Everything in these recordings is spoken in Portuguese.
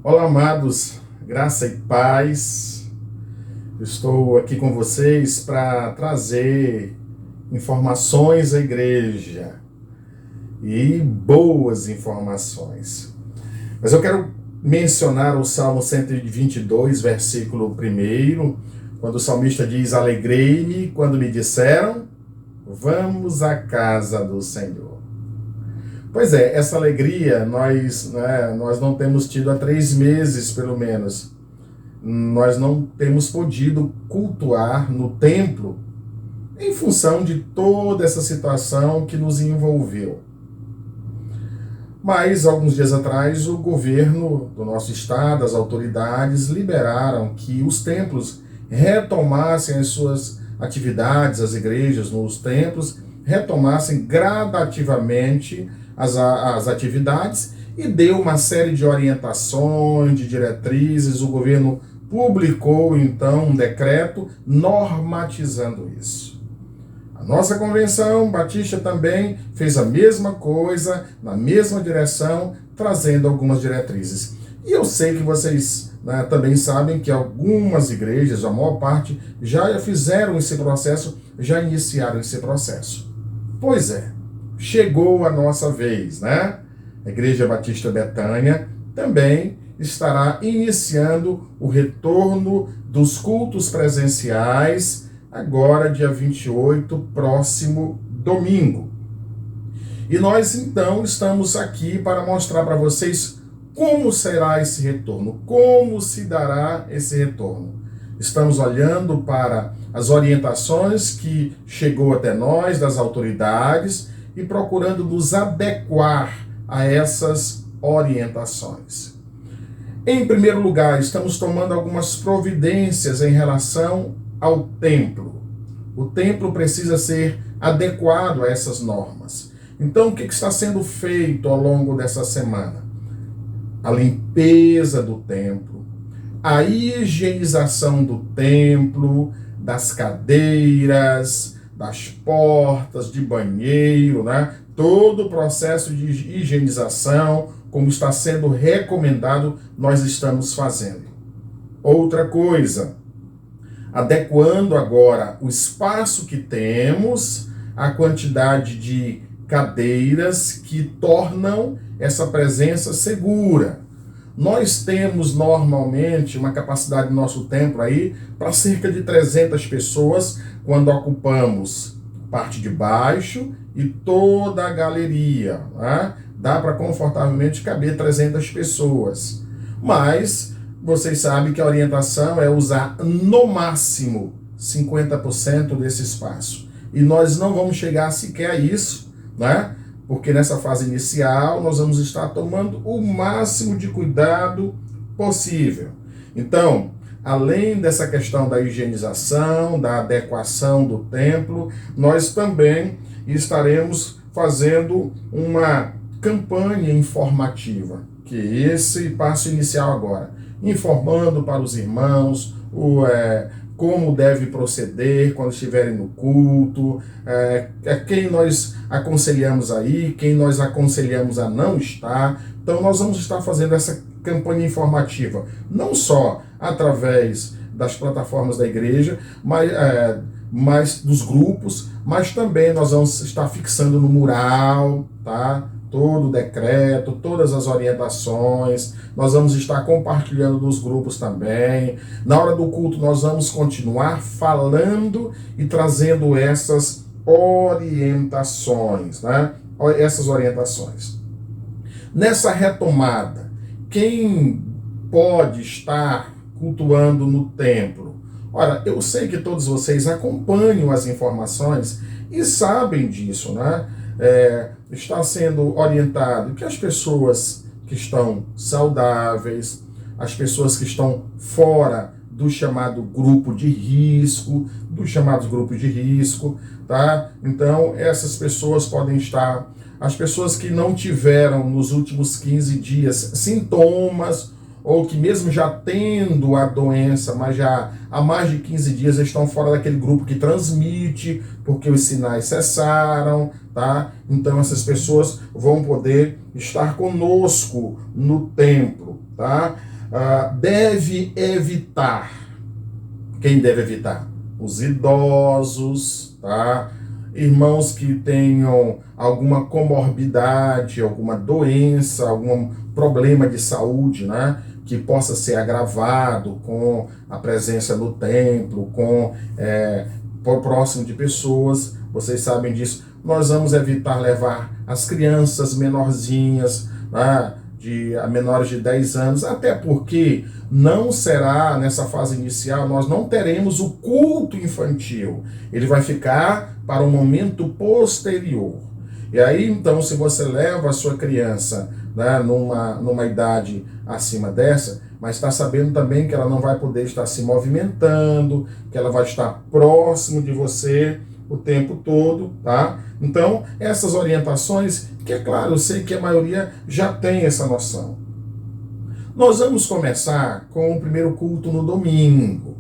Olá, amados, graça e paz. Estou aqui com vocês para trazer informações à igreja e boas informações. Mas eu quero mencionar o Salmo 122, versículo 1, quando o salmista diz: Alegrei-me quando me disseram, vamos à casa do Senhor. Pois é, essa alegria nós não temos tido há 3 meses, pelo menos. Nós não temos podido cultuar no templo em função de toda essa situação que nos envolveu. Mas, alguns dias atrás, o governo do nosso estado, as autoridades, liberaram que os templos retomassem as suas atividades, as igrejas nos templos retomassem gradativamente as atividades e deu uma série de orientações, de diretrizes. O governo publicou, então, um decreto normatizando isso. A nossa convenção batista também fez a mesma coisa, na mesma direção, trazendo algumas diretrizes. E eu sei que vocês também sabem que algumas igrejas, a maior parte, já fizeram esse processo, já iniciaram esse processo. Pois é, chegou a nossa vez, né? A Igreja Batista Betânia também estará iniciando o retorno dos cultos presenciais agora, dia 28, próximo domingo. E nós, então, estamos aqui para mostrar para vocês como será esse retorno, como se dará esse retorno. Estamos olhando para as orientações que chegou até nós, das autoridades, e procurando nos adequar a essas orientações. Em primeiro lugar, estamos tomando algumas providências em relação ao templo. O templo precisa ser adequado a essas normas. Então, o que está sendo feito ao longo dessa semana? A limpeza do templo, a higienização do templo, das cadeiras, das portas, de banheiro, né? Todo o processo de higienização, como está sendo recomendado, nós estamos fazendo. Outra coisa, adequando agora o espaço que temos, a quantidade de cadeiras que tornam essa presença segura. Nós temos normalmente uma capacidade do nosso templo aí para cerca de 300 pessoas quando ocupamos parte de baixo e toda a galeria, né? Dá para confortavelmente caber 300 pessoas. Mas vocês sabem que a orientação é usar no máximo 50% desse espaço. E nós não vamos chegar sequer a isso, né? Porque nessa fase inicial nós vamos estar tomando o máximo de cuidado possível. Então, além dessa questão da higienização, da adequação do templo, nós também estaremos fazendo uma campanha informativa, que é esse passo inicial agora, informando para os irmãos como deve proceder quando estiverem no culto, quem nós aconselhamos aí, quem nós aconselhamos a não estar. Então nós vamos estar fazendo essa campanha informativa, não só através das plataformas da igreja, mas dos grupos, mas também nós vamos estar fixando no mural, tá? Todo o decreto, todas as orientações, nós vamos estar compartilhando nos grupos também. Na hora do culto nós vamos continuar falando e trazendo essas orientações, né? Essas orientações. Nessa retomada, quem pode estar cultuando no templo? Ora, eu sei que todos vocês acompanham as informações e sabem disso, né? Está sendo orientado que as pessoas que estão saudáveis, as pessoas que estão fora do chamado grupo de risco, dos chamados grupos de risco, tá? Então, essas pessoas podem estar, as pessoas que não tiveram nos últimos 15 dias sintomas ou que mesmo já tendo a doença, mas já há mais de 15 dias estão fora daquele grupo que transmite, porque os sinais cessaram, tá? Então essas pessoas vão poder estar conosco no templo, tá? Deve evitar. Quem deve evitar? Os idosos, tá? Irmãos que tenham alguma comorbidade, alguma doença, algum problema de saúde, né? Que possa ser agravado com a presença no templo, por próximo de pessoas, vocês sabem disso. Nós vamos evitar levar as crianças menorzinhas, né? De menores de 10 anos, até porque não será, nessa fase inicial, nós não teremos o culto infantil. Ele vai ficar para um momento posterior. E aí, então, se você leva a sua criança, né, numa idade acima dessa, mas está sabendo também que ela não vai poder estar se movimentando, que ela vai estar próximo de você o tempo todo, tá? Então, essas orientações, que é claro, eu sei que a maioria já tem essa noção. Nós vamos começar com o primeiro culto no domingo.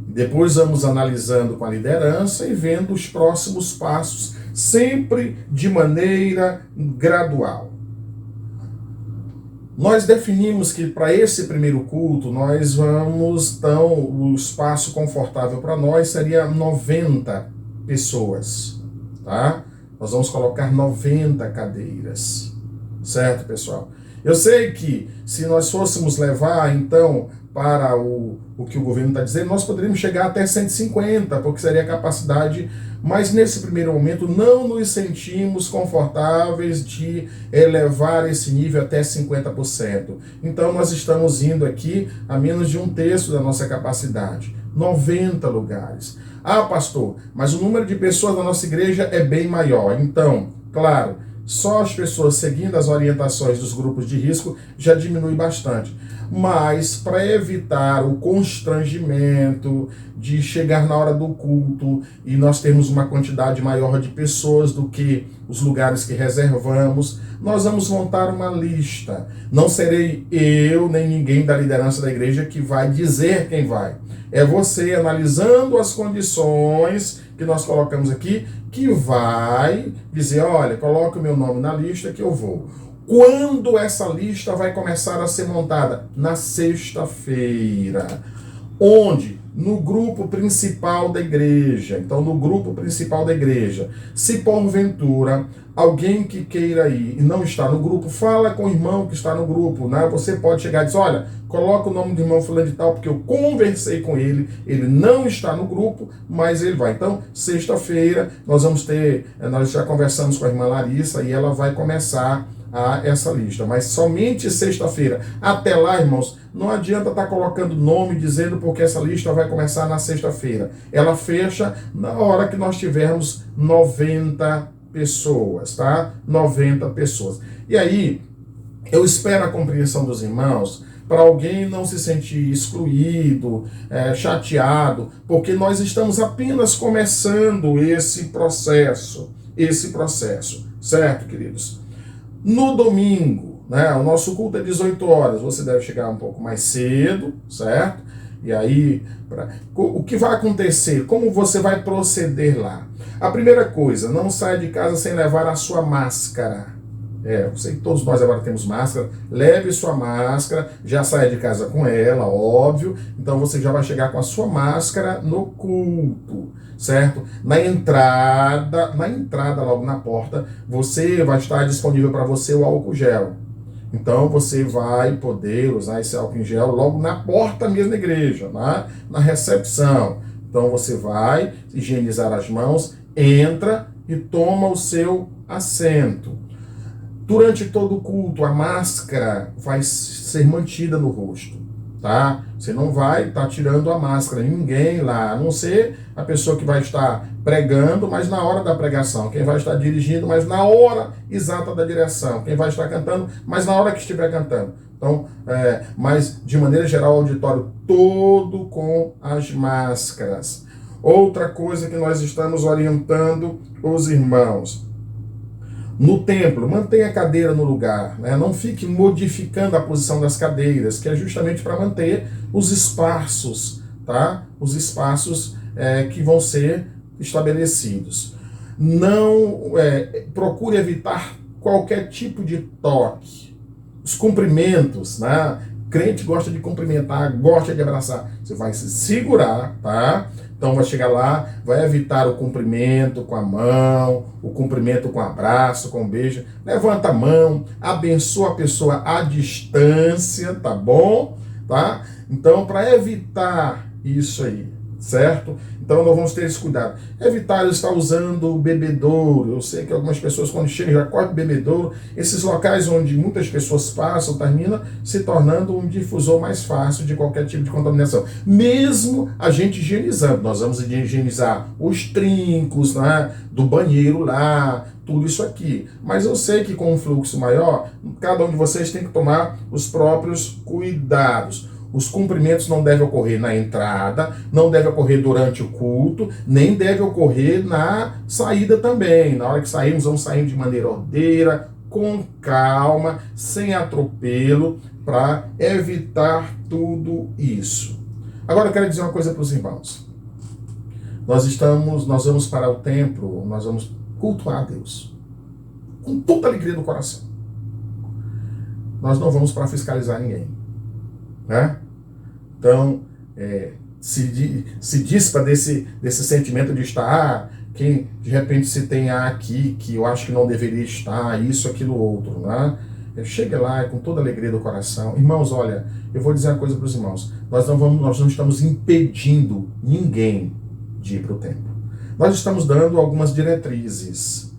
Depois vamos analisando com a liderança e vendo os próximos passos, sempre de maneira gradual. Nós definimos que para esse primeiro culto, nós vamos, então, o espaço confortável para nós seria 90 pessoas, tá? Nós vamos colocar 90 cadeiras, certo, pessoal? Eu sei que se nós fôssemos levar, então, para o que o governo está dizendo, nós poderíamos chegar até 150, porque seria a capacidade, mas nesse primeiro momento não nos sentimos confortáveis de elevar esse nível até 50%. Então nós estamos indo aqui a menos de um terço da nossa capacidade, 90 lugares. Ah, pastor, mas o número de pessoas da nossa igreja é bem maior. Então, claro, só as pessoas seguindo as orientações dos grupos de risco já diminui bastante. Mas para evitar o constrangimento de chegar na hora do culto e nós termos uma quantidade maior de pessoas do que os lugares que reservamos, nós vamos montar uma lista. Não serei eu nem ninguém da liderança da igreja que vai dizer quem vai. É você analisando as condições que nós colocamos aqui, que vai dizer, olha, coloca o meu nome na lista que eu vou. Quando essa lista vai começar a ser montada? Na sexta-feira. Onde? No grupo principal da igreja. Então, no grupo principal da igreja. Se porventura alguém que queira ir e não está no grupo, fala com o irmão que está no grupo, né? Você pode chegar e dizer, olha, coloca o nome do irmão fulano de tal, porque eu conversei com ele, ele não está no grupo, mas ele vai. Então, sexta-feira, nós já conversamos com a irmã Larissa e ela vai começar essa lista, mas somente sexta-feira. Até lá, irmãos, não adianta estar colocando nome, dizendo porque essa lista vai começar na sexta-feira. Ela fecha na hora que nós tivermos 90 pessoas, tá? 90 pessoas. E aí, eu espero a compreensão dos irmãos para alguém não se sentir excluído, chateado, porque nós estamos apenas começando esse processo, certo, queridos? No domingo, né, o nosso culto é 18 horas, você deve chegar um pouco mais cedo, certo? E aí, o que vai acontecer? Como você vai proceder lá? A primeira coisa, não saia de casa sem levar a sua máscara. Eu sei que todos nós agora temos máscara, leve sua máscara, já saia de casa com ela, óbvio, então você já vai chegar com a sua máscara no culto, certo? Na entrada logo na porta, você vai estar disponível para você o álcool gel. Então você vai poder usar esse álcool em gel logo na porta mesmo da igreja, na recepção. Então você vai higienizar as mãos, entra e toma o seu assento. Durante todo o culto, a máscara vai ser mantida no rosto, tá? Você não vai estar tirando a máscara, ninguém lá, a não ser a pessoa que vai estar pregando, mas na hora da pregação, quem vai estar dirigindo, mas na hora exata da direção, quem vai estar cantando, mas na hora que estiver cantando. Então, mas de maneira geral, o auditório todo com as máscaras. Outra coisa que nós estamos orientando os irmãos. No templo, mantenha a cadeira no lugar, né? Não fique modificando a posição das cadeiras, que é justamente para manter os espaços, tá? Os espaços que vão ser estabelecidos. Não procure evitar qualquer tipo de toque. Os cumprimentos, né? Crente gosta de cumprimentar, gosta de abraçar. Você vai se segurar, tá? Então vai chegar lá, vai evitar o cumprimento com a mão, o cumprimento com abraço, com beijo. Levanta a mão, abençoa a pessoa à distância, tá bom? Tá? Então, para evitar isso aí, certo? Então nós vamos ter esse cuidado. Evitar estar usando o bebedouro. Eu sei que algumas pessoas, quando chegam, já cortam o bebedouro. Esses locais onde muitas pessoas passam, termina se tornando um difusor mais fácil de qualquer tipo de contaminação. Mesmo a gente higienizando. Nós vamos higienizar os trincos, né, do banheiro lá, tudo isso aqui. Mas eu sei que com um fluxo maior, cada um de vocês tem que tomar os próprios cuidados. Os cumprimentos não devem ocorrer na entrada, não deve ocorrer durante o culto, nem deve ocorrer na saída também. Na hora que sairmos, vamos sair de maneira ordeira, com calma, sem atropelo, para evitar tudo isso. Agora eu quero dizer uma coisa para os irmãos. Nós vamos para o templo, nós vamos cultuar a Deus, com toda a alegria do coração. Nós não vamos para fiscalizar ninguém, né? Então, se dispa desse sentimento de estar, quem de repente se tem aqui, que eu acho que não deveria estar, isso, aquilo, outro, né? Chegue lá com toda a alegria do coração. Irmãos, olha, eu vou dizer uma coisa para os irmãos. Nós não estamos impedindo ninguém de ir para o templo. Nós estamos dando algumas diretrizes,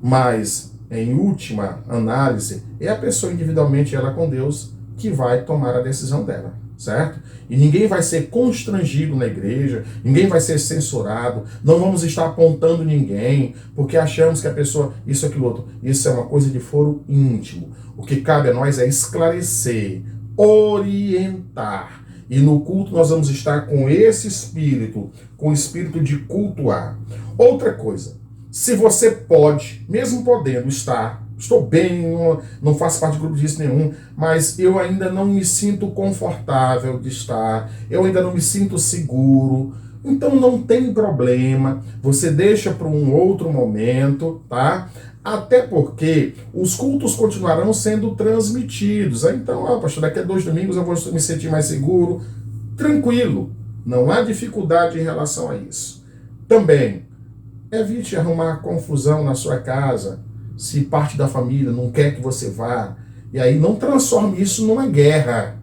mas, em última análise, é a pessoa individualmente, ela com Deus, que vai tomar a decisão dela, certo? E ninguém vai ser constrangido na igreja, ninguém vai ser censurado, não vamos estar apontando ninguém, porque achamos que a pessoa, isso, aquilo, outro. Isso é uma coisa de foro íntimo. O que cabe a nós é esclarecer, orientar. E no culto nós vamos estar com esse espírito, com o espírito de cultuar. Outra coisa, se você pode, mesmo podendo estar, estou bem, não faço parte de grupo disso nenhum, mas eu ainda não me sinto confortável de estar, eu ainda não me sinto seguro, então não tem problema, você deixa para um outro momento, tá? Até porque os cultos continuarão sendo transmitidos. Então, pastor, daqui a 2 domingos eu vou me sentir mais seguro. Tranquilo, não há dificuldade em relação a isso. Também, evite arrumar confusão na sua casa, se parte da família não quer que você vá. E aí não transforme isso numa guerra,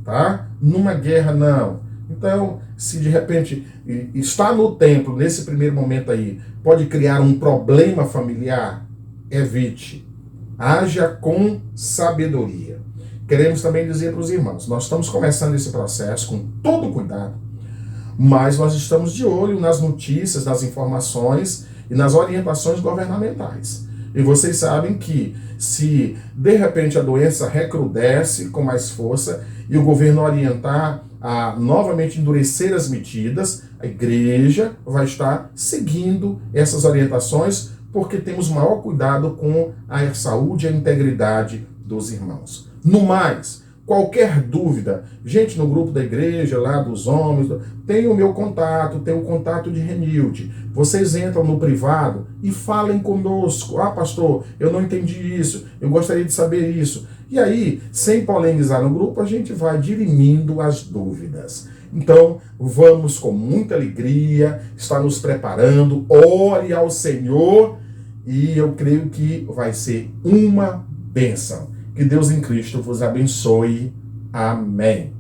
tá? Numa guerra, não. Então, se de repente está no templo, nesse primeiro momento aí, pode criar um problema familiar, evite. Haja com sabedoria. Queremos também dizer para os irmãos, nós estamos começando esse processo com todo cuidado, mas nós estamos de olho nas notícias, nas informações e nas orientações governamentais. E vocês sabem que se de repente a doença recrudesce com mais força e o governo orientar a novamente endurecer as medidas, a igreja vai estar seguindo essas orientações porque temos maior cuidado com a saúde e a integridade dos irmãos. No mais, qualquer dúvida, gente no grupo da igreja, lá dos homens, tem o meu contato, tem o contato de Renilde. Vocês entram no privado e falem conosco. Ah, pastor, eu não entendi isso, eu gostaria de saber isso. E aí, sem polemizar no grupo, a gente vai dirimindo as dúvidas. Então, vamos com muita alegria, estar nos preparando, ore ao Senhor e eu creio que vai ser uma bênção. Que Deus em Cristo vos abençoe. Amém.